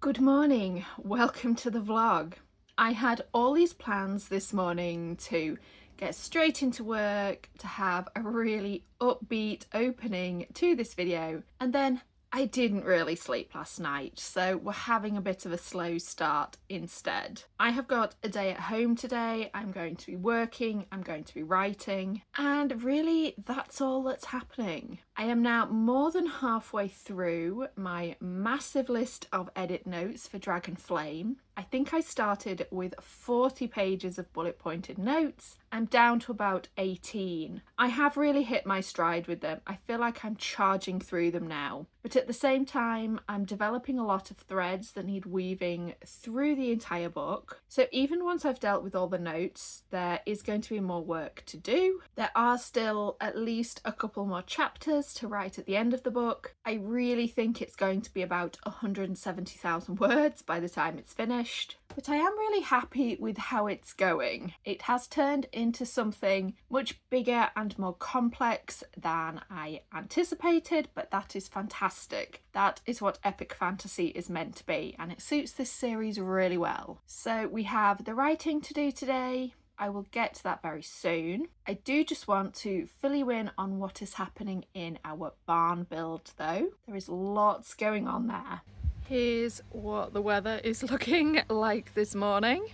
Good morning, welcome to the vlog. I had all these plans this morning to get straight into work, to have a really upbeat opening to this video, and then I didn't really sleep last night, so we're having a bit of a slow start instead. I have got a day at home today. I'm going to be working, I'm going to be writing, and really that's all that's happening. I am now more than halfway through my massive list of edit notes for Dragon Flame. I think I started with 40 pages of bullet pointed notes. I'm down to about 18. I have really hit my stride with them. I feel like I'm charging through them now. But at the same time, I'm developing a lot of threads that need weaving through the entire book. So even once I've dealt with all the notes, there is going to be more work to do. There are still at least a couple more chapters to write at the end of the book. I really think it's going to be about 170,000 words by the time it's finished. But I am really happy with how it's going. It has turned into something much bigger and more complex than I anticipated, but that is fantastic. That is what epic fantasy is meant to be, and it suits this series really well. So we have the writing to do today. I will get to that very soon. I do just want to fill you in on what is happening in our barn build though. There is lots going on there. Here's what the weather is looking like this morning.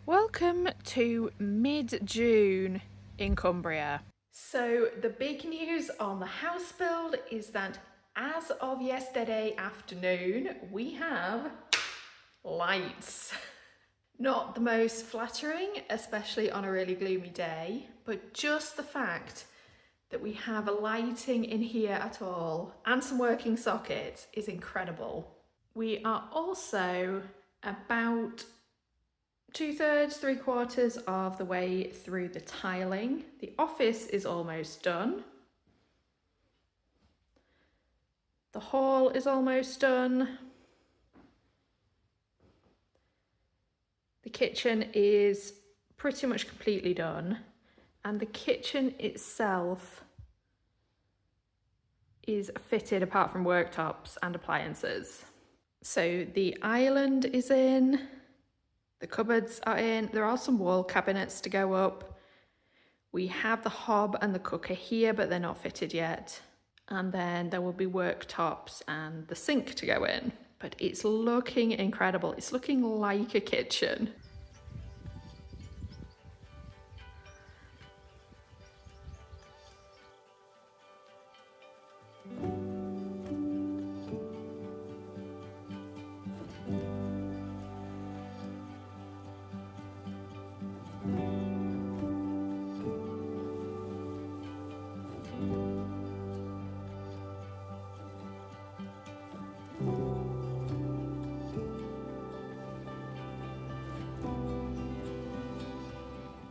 Welcome to mid-June in Cumbria. So the big news on the house build is that as of yesterday afternoon, we have lights. Not the most flattering, especially on a really gloomy day, but just the fact that we have a lighting in here at all and some working sockets is incredible. We are also about 2/3, 3/4 of the way through the tiling. The office is almost done. The hall is almost done. The kitchen is pretty much completely done, and the kitchen itself is fitted apart from worktops and appliances. So the island is in, the cupboards are in, there are some wall cabinets to go up. We have the hob and the cooker here, but they're not fitted yet. And then there will be worktops and the sink to go in. But it's looking incredible. It's looking like a kitchen.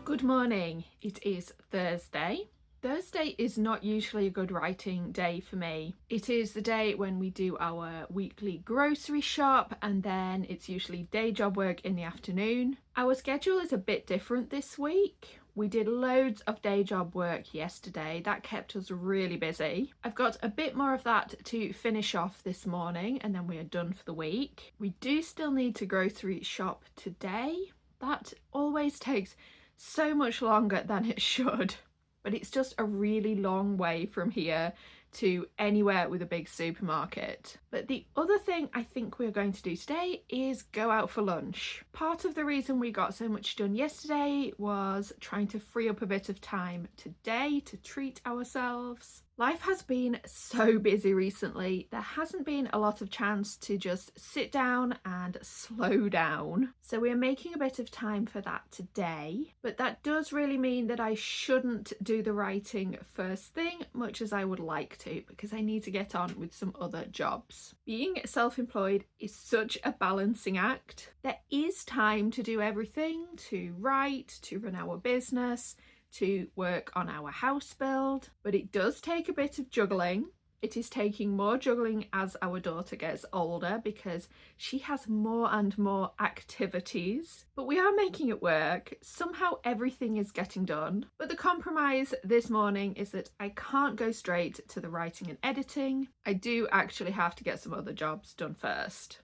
Good morning, it is Thursday. Thursday is not usually a good writing day for me. It is the day when we do our weekly grocery shop, and then it's usually day job work in the afternoon. Our schedule is a bit different this week. We did loads of day job work yesterday. That kept us really busy. I've got a bit more of that to finish off this morning, and then we are done for the week. We do still need to grocery shop today. That always takes so much longer than it should, but it's just a really long way from here to anywhere with a big supermarket. But the other thing I think we're going to do today is go out for lunch. Part of the reason we got so much done yesterday was trying to free up a bit of time today to treat ourselves. Life has been so busy recently, there hasn't been a lot of chance to just sit down and slow down. So we're making a bit of time for that today, but that does really mean that I shouldn't do the writing first thing, much as I would like to, because I need to get on with some other jobs. Being self-employed is such a balancing act. There is time to do everything, to write, to run our business, to work on our house build, but it does take a bit of juggling. It is taking more juggling as our daughter gets older because she has more and more activities, but we are making it work. Somehow everything is getting done. But the compromise this morning is that I can't go straight to the writing and editing. I do actually have to get some other jobs done first.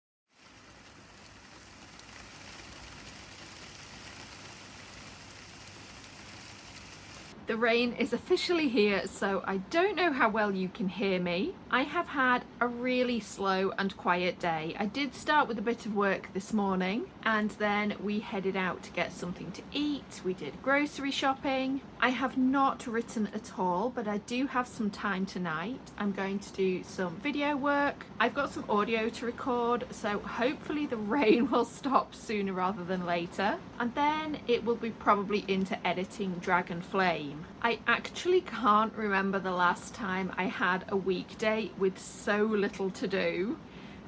The rain is officially here, so I don't know how well you can hear me. I have had a really slow and quiet day. I did start with a bit of work this morning, and then we headed out to get something to eat. We did grocery shopping. I have not written at all, but I do have some time tonight. I'm going to do some video work. I've got some audio to record, so hopefully the rain will stop sooner rather than later. And then it will be probably into editing Dragon Flame. I actually can't remember the last time I had a weekday with so little to do.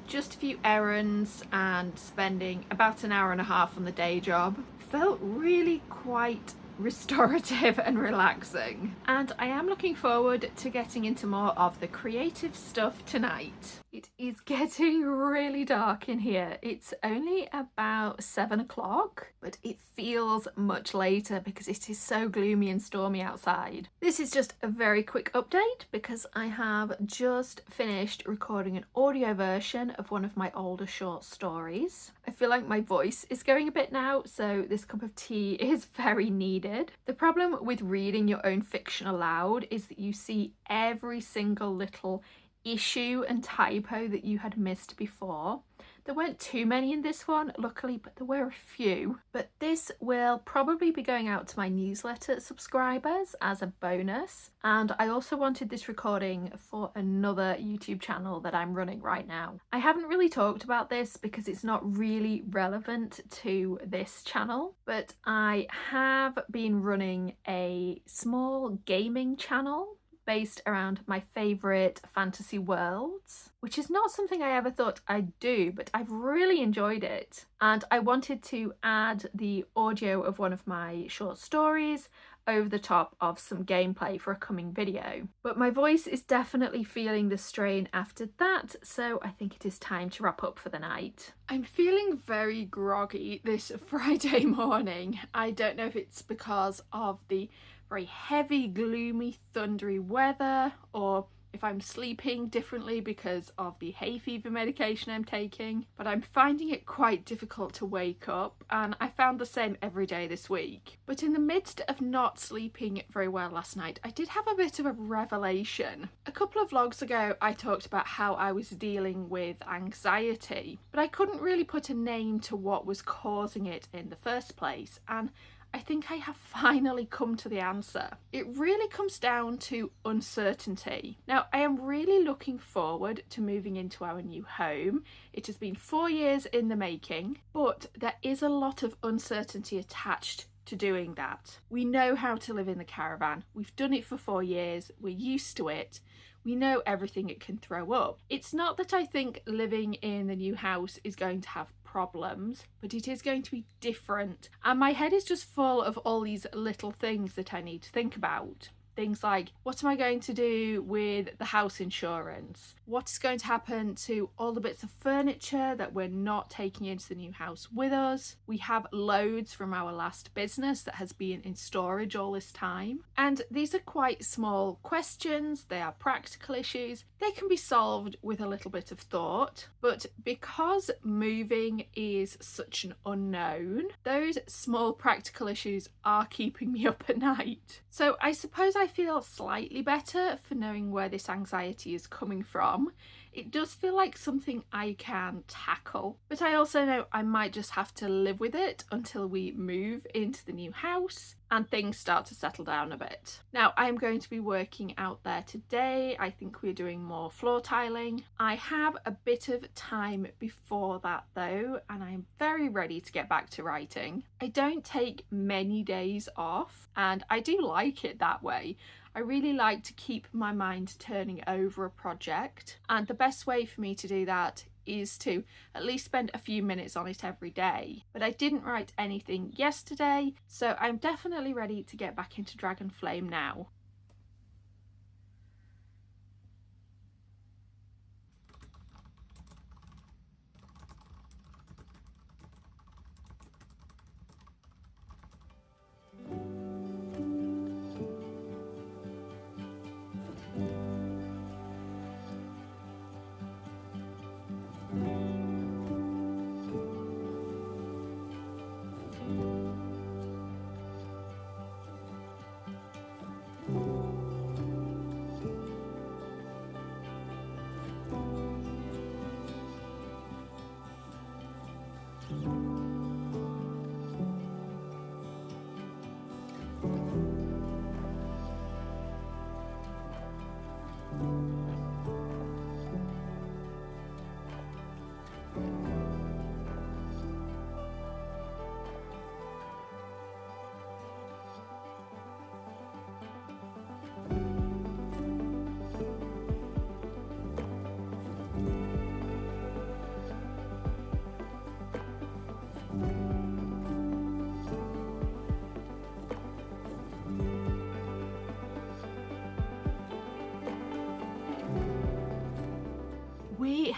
Just a few errands and spending about an hour and a half on the day job. Felt really quite restorative and relaxing. And I am looking forward to getting into more of the creative stuff tonight. It is getting really dark in here. It's only about 7 o'clock, but it feels much later because it is so gloomy and stormy outside. This is just a very quick update because I have just finished recording an audio version of one of my older short stories. I feel like my voice is going a bit now, so this cup of tea is very needed. The problem with reading your own fiction aloud is that you see every single little issue and typo that you had missed before. There weren't too many in this one, luckily, but there were a few. But this will probably be going out to my newsletter subscribers as a bonus. And I also wanted this recording for another YouTube channel that I'm running right now. I haven't really talked about this because it's not really relevant to this channel, but I have been running a small gaming channel based around my favourite fantasy worlds, which is not something I ever thought I'd do, but I've really enjoyed it. And I wanted to add the audio of one of my short stories over the top of some gameplay for a coming video. But my voice is definitely feeling the strain after that, so I think it is time to wrap up for the night. I'm feeling very groggy this Friday morning. I don't know if it's because of the very heavy, gloomy, thundery weather, or if I'm sleeping differently because of the hay fever medication I'm taking, but I'm finding it quite difficult to wake up, and I found the same every day this week. But in the midst of not sleeping very well last night, I did have a bit of a revelation. A couple of vlogs ago I talked about how I was dealing with anxiety, but I couldn't really put a name to what was causing it in the first place, and I think I have finally come to the answer. It really comes down to uncertainty. Now, I am really looking forward to moving into our new home. It has been 4 years in the making, but there is a lot of uncertainty attached to doing that. We know how to live in the caravan. We've done it for 4 years. We're used to it. We know everything it can throw up. It's not that I think living in the new house is going to have problems, but it is going to be different. And my head is just full of all these little things that I need to think about. Things like, what am I going to do with the house insurance? What's going to happen to all the bits of furniture that we're not taking into the new house with us? We have loads from our last business that has been in storage all this time. And these are quite small questions. They are practical issues. They can be solved with a little bit of thought. But because moving is such an unknown, those small practical issues are keeping me up at night. So I suppose I feel slightly better for knowing where this anxiety is coming from. It does feel like something I can tackle, but I also know I might just have to live with it until we move into the new house and things start to settle down a bit. Now, I'm going to be working out there today. I think we're doing more floor tiling. I have a bit of time before that though, and I'm very ready to get back to writing. I don't take many days off, and I do like it that way. I really like to keep my mind turning over a project, and the best way for me to do that is to at least spend a few minutes on it every day. But I didn't write anything yesterday, so I'm definitely ready to get back into Dragon Flame now.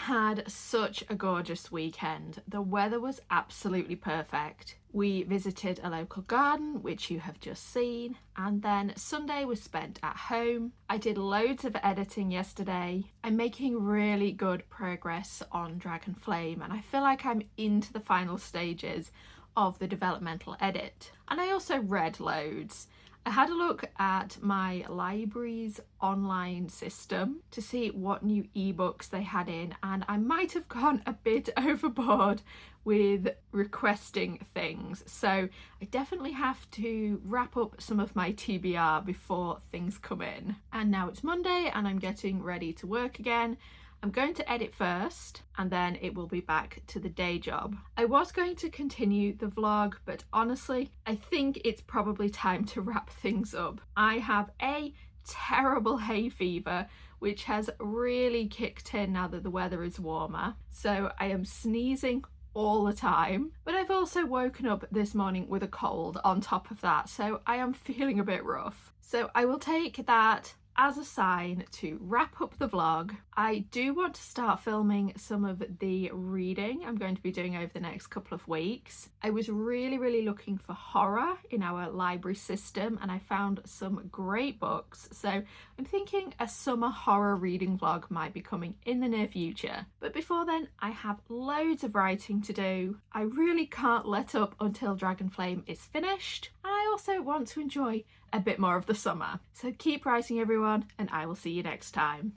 had such a gorgeous weekend. The weather was absolutely perfect. We visited a local garden, which you have just seen, and then Sunday was spent at home. I did loads of editing yesterday. I'm making really good progress on Dragon Flame, and I feel like I'm into the final stages of the developmental edit. And I also read loads. I had a look at my library's online system to see what new ebooks they had in, and I might have gone a bit overboard with requesting things. So I definitely have to wrap up some of my TBR before things come in. And now it's Monday and I'm getting ready to work again. I'm going to edit first and then it will be back to the day job. I was going to continue the vlog, but honestly, I think it's probably time to wrap things up. I have a terrible hay fever, which has really kicked in now that the weather is warmer. So I am sneezing all the time, but I've also woken up this morning with a cold on top of that, so I am feeling a bit rough. So I will take that as a sign to wrap up the vlog. I do want to start filming some of the reading I'm going to be doing over the next couple of weeks. I was really looking for horror in our library system and I found some great books, so I'm thinking a summer horror reading vlog might be coming in the near future. But before then, I have loads of writing to do. I really can't let up until Dragon Flame is finished, and I also want to enjoy a bit more of the summer. So keep writing everyone, and I will see you next time.